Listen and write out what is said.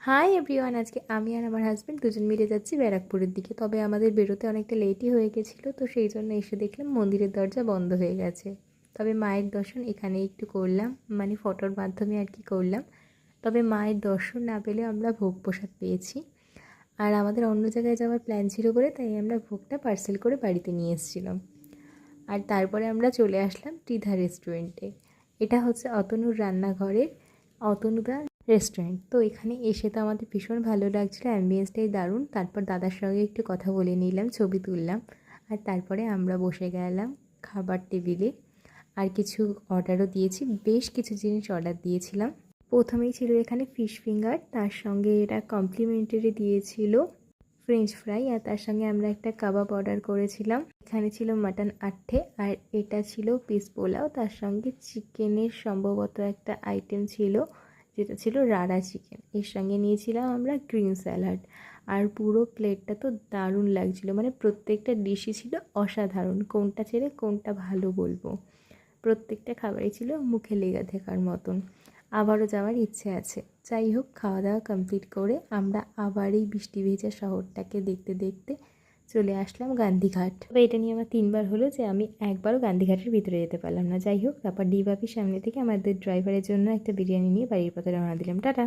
Hi everyone, আজকে আমি আর আমার হাজব্যান্ড দুজন মিলে যাচ্ছি ব্যারাকপুরের দিকে। তবে আমাদের বেরোতে অনেকটা লেটই হয়ে গেছিলো, তো সেই জন্য এসে দেখলাম মন্দিরের দরজা বন্ধ হয়ে গেছে। তবে মায়ের দর্শন এখানে একটু করলাম, মানে ফটোর মাধ্যমে আর কি করলাম। তবে মায়ের দর্শন না পেলে আমরা ভোগ প্রসাদ পেয়েছি। আর আমাদের অন্য জায়গায় যাওয়ার প্ল্যান ছিল বলে তাই আমরা ভোগটা পার্সেল করে বাড়িতে নিয়ে এসেছিলাম। আর তারপরে আমরা চলে আসলাম ত্রিধা রেস্টুরেন্টে। এটা হচ্ছে অতনুর রান্নাঘরের অতনুদা রেস্টুরেন্ট। তো এখানে এসে তো আমাদের ভীষণ ভালো লাগছিলো, অ্যাম্বিয়েন্সটাই দারুণ। তারপর দাদার সঙ্গে একটু কথা বলে নিলাম, ছবি তুললাম। আর তারপরে আমরা বসে গেলাম খাবার টেবিলে। আর কিছু অর্ডারও দিয়েছি, বেশ কিছু জিনিস অর্ডার দিয়েছিলাম। প্রথমেই ছিল এখানে ফিশ ফিঙ্গার, তার সঙ্গে এটা কমপ্লিমেন্টারি দিয়েছিল ফ্রেঞ্চ ফ্রাই, আর তার সঙ্গে আমরা একটা কাবাব অর্ডার করেছিলাম। এখানে ছিল মাটন আট্ঠে, আর এটা ছিল পিস পোলাও। তার সঙ্গে চিকেনের সম্ভবত একটা আইটেম ছিল, যেটা ছিল রাড়া চিকেন। এর সঙ্গে নিয়েছিলাম আমরা গ্রিন স্যালাড। আর পুরো প্লেটটা তো দারুণ লাগছিল, মানে প্রত্যেকটা ডিশই ছিল অসাধারণ। কোনটা ছেড়ে কোনটা ভালো বলবো, প্রত্যেকটা খাবারই ছিল মুখে লেগে থাকার মতন। আবারও যাওয়ার ইচ্ছে আছে। যাই হোক, খাওয়া দাওয়া কমপ্লিট করে আমরা আবার এই বৃষ্টি ভেজা শহরটাকে দেখতে দেখতে চলে আসলাম গান্ধীঘাট। তবে এটা নিয়ে আমার 3বার হলো যে আমি একবারও গান্ধীঘাটের ভিতরে যেতে পারলাম না। যাই হোক, তারপর ডিবাপির সামনে থেকে আমাদের ড্রাইভারের জন্য একটা বিরিয়ানি নিয়ে বাড়ির পথে রওনা দিলাম। টাটা।